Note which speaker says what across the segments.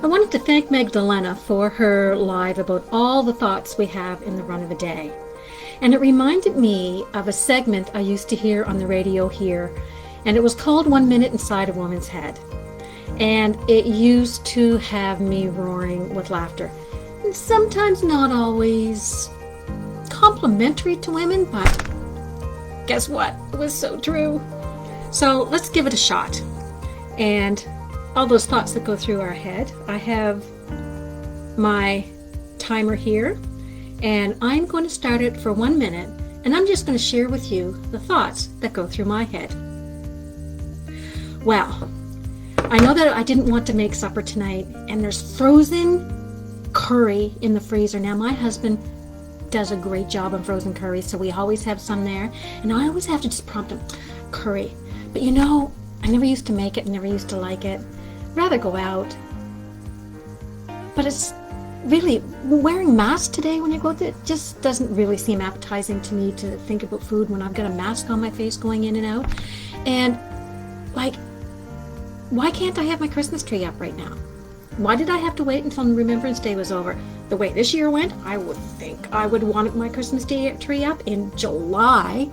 Speaker 1: I wanted to thank Magdalena for her live about all the thoughts we have in the run of a day. And it reminded me of a segment I used to hear on the radio here, and it was called 1 Minute Inside a Woman's Head. And it used to have me roaring with laughter. And sometimes not always complimentary to women, but guess what? It was so true. So let's give it a shot. And all those thoughts that go through our head. I have my timer here, and I'm going to start it for 1 minute, and I'm just going to share with you the thoughts that go through my head. Well, I know that I didn't want to make supper tonight, and there's frozen curry in the freezer. Now, my husband does a great job on frozen curry, so we always have some there, and I always have to just prompt him, curry. But you know, I never used to make it, never used to like it. Rather go out. But it's really, wearing masks today when you go out, it just doesn't really seem appetizing to me to think about food when I've got a mask on my face going in and out. And like, why can't I have my Christmas tree up right now? Why did I have to wait until Remembrance Day was over? The way this year went, I would think I would want my Christmas tree up in July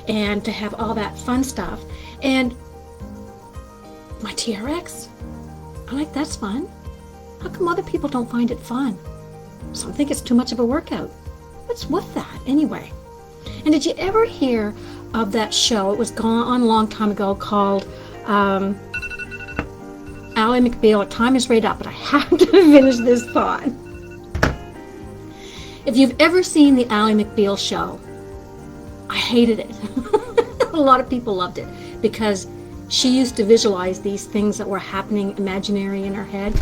Speaker 1: and to have all that fun stuff. And my TRX, I'm like, that's fun. How come other people don't find it fun? Some think it's too much of a workout. What's with that anyway? And did you ever hear of that show? It was gone on a long time ago called Ally McBeal. Time is right up, but I have to finish this thought. If you've ever seen the Ally McBeal show, I hated it. A lot of people loved it because she used to visualize these things that were happening imaginary in her head.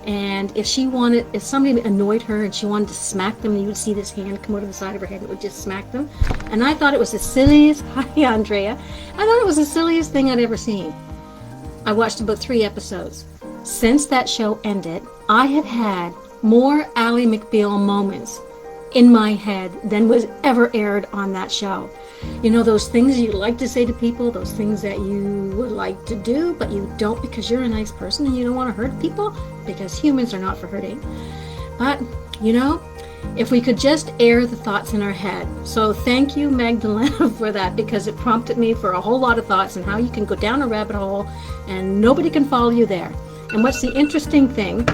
Speaker 1: And if somebody annoyed her and she wanted to smack them, you would see this hand come out of the side of her head and it would just smack them. And I thought it was the silliest, hi Andrea, I thought it was the silliest thing I'd ever seen. I watched about 3 episodes. Since that show ended, I have had more Ally McBeal moments in my head than was ever aired on that show. You know, those things you like to say to people, those things that you would like to do, but you don't because you're a nice person and you don't want to hurt people, because humans are not for hurting. But, you know, if we could just air the thoughts in our head. So thank you, Magdalena, for that, because it prompted me for a whole lot of thoughts on how you can go down a rabbit hole and nobody can follow you there. And what's the interesting thing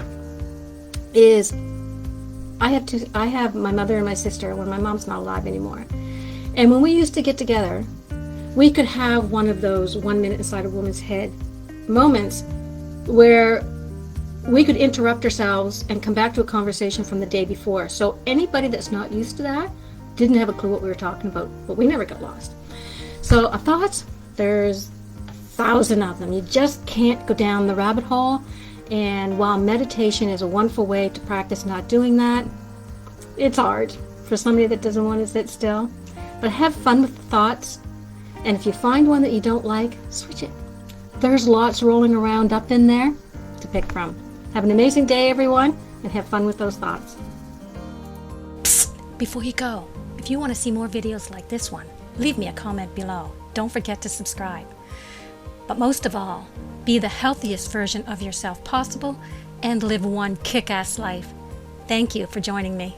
Speaker 1: is I have my mother and my sister when my mom's not alive anymore. And when we used to get together, we could have one of those 1 minute inside a woman's head moments where we could interrupt ourselves and come back to a conversation from the day before. So anybody that's not used to that didn't have a clue what we were talking about, but we never got lost. So thoughts, there's 1,000 of them. You just can't go down the rabbit hole. And while meditation is a wonderful way to practice not doing that, it's hard for somebody that doesn't want to sit still. But have fun with the thoughts, and if you find one that you don't like, switch it. There's lots rolling around up in there to pick from. Have an amazing day, everyone, and have fun with those thoughts.
Speaker 2: Psst, before you go, if you want to see more videos like this one, leave me a comment below. Don't forget to subscribe. But most of all, be the healthiest version of yourself possible and live one kick-ass life. Thank you for joining me.